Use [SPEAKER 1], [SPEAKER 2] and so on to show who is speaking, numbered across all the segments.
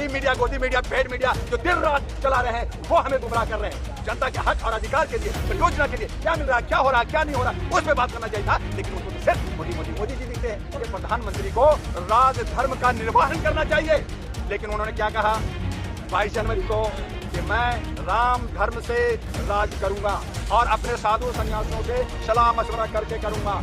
[SPEAKER 1] Stream media, गोदी media, paid media जो दिन रात चला रहे हैं वो हमें गुमराह कर रहे हैं। जनता के हक और अधिकार के लिए, परियोजना के लिए क्या मिल रहा है, क्या हो रहा है, क्या नहीं हो रहा, उस पर बात करना चाहिए था। लेकिन उनको तो सिर्फ मोदी जी दिखते हैं। कि प्रधानमंत्री को राज धर्म का निर्वहन करना चाहिए। लेकिन उन्होंने क्या कहा 22 जनवरी को कि मैं राम धर्म से राज करूंगा और अपने साधु सन्यासियों से सलाह मशवरा करके करूंगा।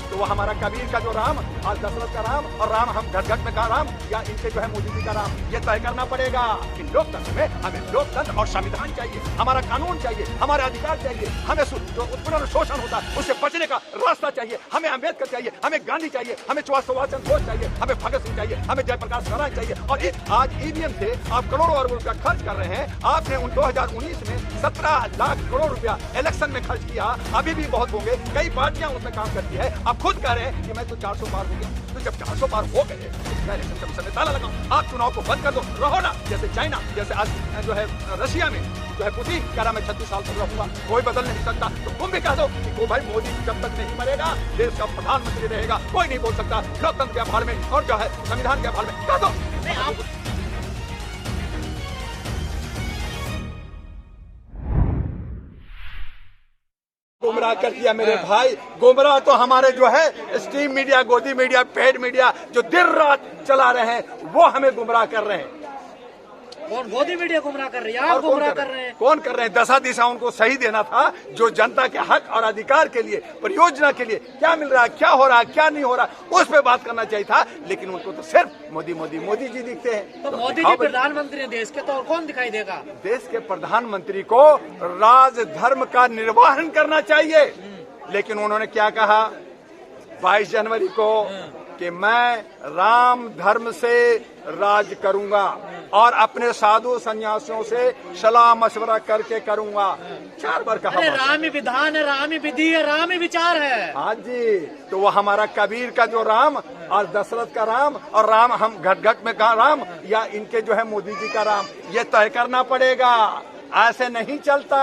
[SPEAKER 1] तो वो हमारा कबीर का जो राम और दशरथ का राम और राम हम घट घट में का राम या इनके जो है मोदी जी का राम, ये तय करना पड़ेगा कि लोकतंत्र में हमें लोकतंत्र और संविधान चाहिए, हमारा कानून चाहिए, हमारे अधिकार चाहिए, हमें जो उत्पीड़न शोषण होता है उससे बचने का रास्ता चाहिए, हमें अम्बेडकर चाहिए, हमें गांधी चाहिए, हमें सुभाष चंद्र बोस चाहिए, हमें भगत सिंह चाहिए, हमें जयप्रकाश नारायण चाहिए। और आज ईवीएम से आप करोड़ों अरबों रुपया खर्च कर रहे हैं। आपने उन 2019 में 17 लाख करोड़ रुपया इलेक्शन में खर्च किया। अभी भी बहुत होंगे, कई पार्टियां उसमें काम करती है। आप खुद कह रहे हैं कि मैं तो 400 पार हो गया। तो जब 400 पार हो गए मैं इलेक्शन कमीशन में ताला लगाऊं, आप चुनाव को बंद कर दो, रहो ना। जैसे चाइना, जैसे आज जो है रशिया में जो है पुतिन कह रहा मैं 36 साल तक रहूंगा, कोई बदल नहीं सकता। तो तुम भी कह दो कि वो भाई मोदी जब तक नहीं मरेगा देश का प्रधानमंत्री रहेगा, कोई नहीं बोल सकता। लोकतंत्र के आभार में और जो है संविधान के आभार में कह दो। गुमराह कर दिया मेरे भाई। गुमराह तो हमारे जो है स्ट्रीम मीडिया, गोदी मीडिया, पेड मीडिया जो दिन रात चला रहे हैं वो हमें गुमराह कर रहे हैं।
[SPEAKER 2] कौन गोदी मीडिया गुमराह कर रही है? आप गुमराह कर रहे हैं।
[SPEAKER 1] कौन कर रहे हैं? दशा दिशा उनको सही देना था। जो जनता के हक और अधिकार के लिए, परियोजना के लिए क्या मिल रहा है, क्या हो रहा है, क्या नहीं हो रहा, उस पर बात करना चाहिए था। लेकिन उनको तो सिर्फ मोदी जी दिखते हैं।
[SPEAKER 2] तो मोदी जी प्रधानमंत्री हैं देश के, तो और कौन दिखाई देगा?
[SPEAKER 1] देश के प्रधानमंत्री को राज धर्म का निर्वहन करना चाहिए। लेकिन उन्होंने क्या कहा 22 जनवरी को कि मैं राम धर्म से राज करूंगा और अपने साधु सन्यासियों से सलाह मशवरा करके करूंगा। 4 बार कहा।
[SPEAKER 2] रामी विधान है, रामी विधि है, रामी विचार है।
[SPEAKER 1] हाँ जी, तो वो हमारा कबीर का जो राम और दशरथ का राम और राम हम घट घट में का राम या इनके जो है मोदी जी का राम, ये तय करना पड़ेगा। ऐसे नहीं चलता।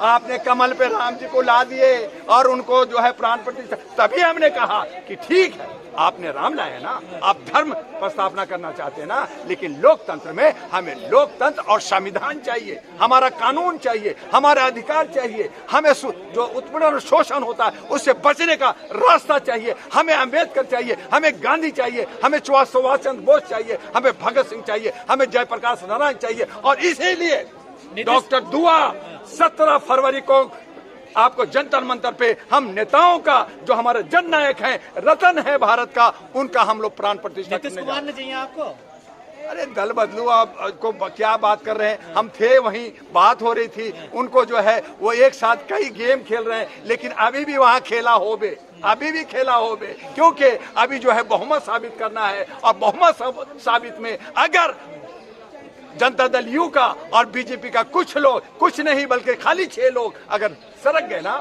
[SPEAKER 1] आपने कमल पे राम जी को ला दिए और उनको जो है प्राण प्रतिष्ठा, तभी हमने कहा कि ठीक है आपने राम लाया ना, आप धर्म पर स्थापना करना चाहते हैं ना, लेकिन लोकतंत्र में हमें लोकतंत्र और संविधान चाहिए, हमारा कानून चाहिए, हमारे अधिकार चाहिए, हमें जो उत्पीड़न शोषण होता है उससे बचने का रास्ता चाहिए, हमें अम्बेडकर चाहिए, हमें गांधी चाहिए, हमें सुभाष चंद्र बोस चाहिए, हमें भगत सिंह चाहिए, हमें जयप्रकाश नारायण चाहिए। और इसीलिए डॉक्टर दुआ 17 फरवरी को आपको जंतर मंतर पे हम नेताओं का जो हमारे जननायक हैं, रतन है भारत का, उनका हम लोग प्राण प्रतिष्ठा
[SPEAKER 2] नीतीश कुमार ने चाहिए आपको।
[SPEAKER 1] अरे दल बदलू, आप को क्या बात कर रहे हैं? हम थे वहीं, बात हो रही थी। उनको जो है वो एक साथ कई गेम खेल रहे हैं, लेकिन अभी भी वहाँ खेला होबे, अभी भी खेला होबे, क्योंकि अभी जो है बहुमत साबित करना है। और बहुमत साबित में अगर जनता दल यू का और बीजेपी का कुछ लोग, कुछ नहीं बल्कि खाली 6 लोग अगर सरक गए ना,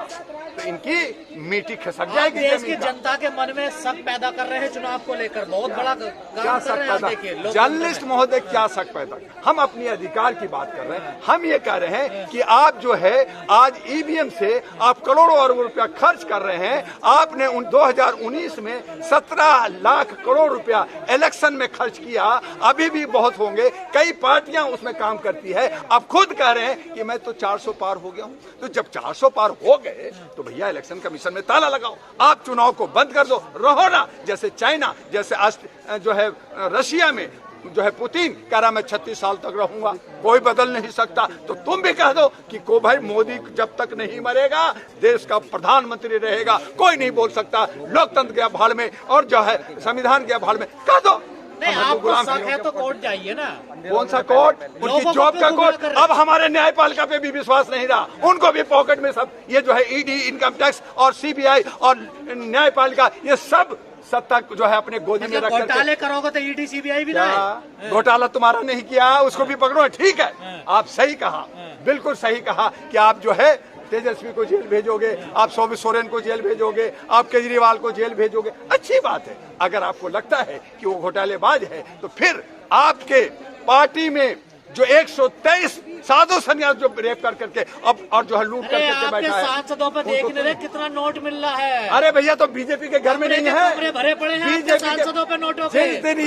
[SPEAKER 1] तो इनकी मीठी खिसक जाएगी।
[SPEAKER 2] देश की जनता के मन में शक पैदा कर रहे हैं चुनाव को लेकर, बहुत बड़ा
[SPEAKER 1] क्या शक पैदा? जर्नलिस्ट महोदय क्या शक पैदा? हम अपनी अधिकार की बात कर रहे हैं। हम ये कह रहे हैं कि आप जो है आज ईवीएम से आप करोड़ों अरब रुपया खर्च कर रहे हैं। आपने उन 2019 में 17 लाख करोड़ रुपया इलेक्शन में खर्च किया। अभी भी बहुत होंगे, कई पार्टियां उसमें काम करती है। आप खुद कह रहे हैं कि मैं तो 400 पार हो गया हूं। तो जब 400 पार हो गए तो भैया इलेक्शन कमीशन में ताला लगाओ, आप चुनाव को बंद कर दो, रहो ना। जैसे चाइना, जैसे आज जो है रशिया में जो है पुतिन कह रहा मैं 36 साल तक रहूंगा, कोई बदल नहीं सकता। तो तुम भी कह दो कि को भाई मोदी जब तक नहीं मरेगा देश का प्रधानमंत्री रहेगा, कोई नहीं बोल सकता। लोकतंत्र के आभार में और जो है संविधान के आभार में कह दो।
[SPEAKER 2] नहीं, आपको शक है तो कोर्ट जाइए ना।
[SPEAKER 1] कौन सा कोर्ट? उनकी जॉब का कोर्ट। अब हमारे न्यायपालिका पे भी विश्वास नहीं रहा, उनको भी पॉकेट में सब ये जो है ईडी, इनकम टैक्स और सीबीआई और न्यायपालिका, ये सब सत्ता जो है अपने गोदी में रख कर
[SPEAKER 2] घोटाले करोगे तो ईडी सीबीआई भी ना।
[SPEAKER 1] घोटाला तुम्हारा नहीं किया, उसको भी पकड़ो। ठीक है, आप सही कहा, बिल्कुल सही कहा कि आप जो है तेजस्वी को जेल भेजोगे, आप शोभित सोरेन को जेल भेजोगे, आप केजरीवाल को जेल भेजोगे, अच्छी बात है। अगर आपको लगता है कि वो घोटालेबाज है तो फिर आपके पार्टी में जो 123 साधु संन्यास जो रेप कर करके अब और जो है लूट
[SPEAKER 2] अरे
[SPEAKER 1] करके
[SPEAKER 2] आपके
[SPEAKER 1] बैठा है।
[SPEAKER 2] सांसदों पे देख नहीं रहे कितना नोट मिल रहा है।
[SPEAKER 1] अरे भैया तो बीजेपी के घर में नहीं है,
[SPEAKER 2] कमरे भरे पड़े हैं आपके सांसदों पे नोटों के।
[SPEAKER 1] जिस दिन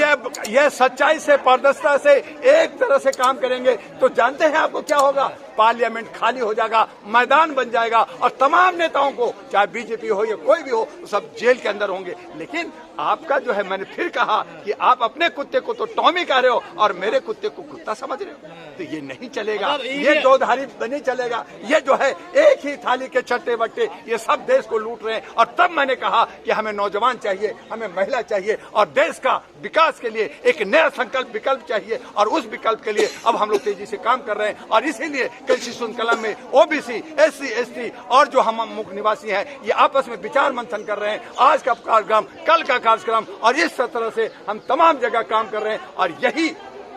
[SPEAKER 1] यह सच्चाई से पारदर्शिता से एक तरह से काम करेंगे तो जानते हैं आपको क्या होगा, पार्लियामेंट खाली हो जाएगा, मैदान बन जाएगा और तमाम नेताओं को चाहे बीजेपी हो या कोई भी हो सब जेल के अंदर होंगे। लेकिन आपका जो है, मैंने फिर कहा कि आप अपने कुत्ते को तो टॉमी कह रहे हो और मेरे कुत्ते को कुत्ता समझ रहे हो, तो ये नहीं चलेगा, ये दोधारी नहीं चलेगा। ये जो है एक ही थाली के चट्टे बट्टे ये सब देश को लूट रहे हैं। और तब मैंने कहा कि हमें नौजवान चाहिए, हमें महिला चाहिए और देश का विकास के लिए एक नया संकल्प विकल्प चाहिए और उस विकल्प के लिए अब हम लोग तेजी से काम कर रहे हैं। और इसीलिए कृषि श्रृंखला में ओबीसी, एससी, एसटी और जो हम मुख्य निवासी हैं ये आपस में विचार मंथन कर रहे हैं। आज का कार्यक्रम, कल का कार्यक्रम और इस तरह से हम तमाम जगह काम कर रहे हैं और यही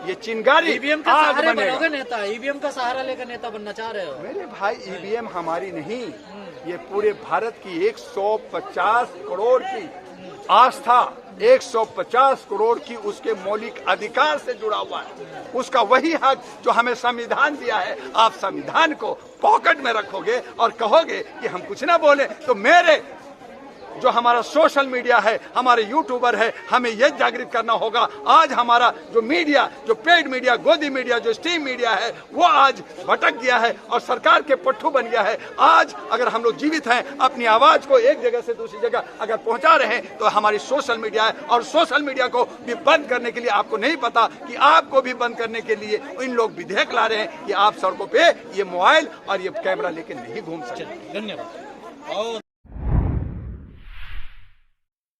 [SPEAKER 1] ये चिंगारी
[SPEAKER 2] ईवीएम का सहारा बनोगे नेता, ईवीएम का सहारा लेकर नेता बनना चाह रहे हो?
[SPEAKER 1] मेरे भाई ईवीएम हमारी नहीं, ये पूरे भारत की 150 करोड़ की आस्था, 150 करोड़ की उसके मौलिक अधिकार से जुड़ा हुआ है। उसका वही हक जो हमें संविधान दिया है। आप संविधान को पॉकेट में रखोगे और कहोगे कि हम कुछ ना बोले, तो मेरे जो हमारा सोशल मीडिया है, हमारे यूट्यूबर है, हमें यह जागृत करना होगा। आज हमारा जो मीडिया, जो पेड मीडिया, गोदी मीडिया, जो स्ट्रीम मीडिया है, वो आज भटक गया है और सरकार के पट्टू बन गया है। आज अगर हम लोग जीवित हैं, अपनी आवाज को एक जगह से दूसरी जगह अगर पहुंचा रहे हैं तो हमारी सोशल मीडिया है। और सोशल मीडिया को भी बंद करने के लिए आपको नहीं पता कि आपको भी बंद करने के लिए इन लोग विधेयक ला रहे हैं कि आप सड़कों पे ये मोबाइल और ये कैमरा लेके नहीं घूम सकते।
[SPEAKER 2] धन्यवाद।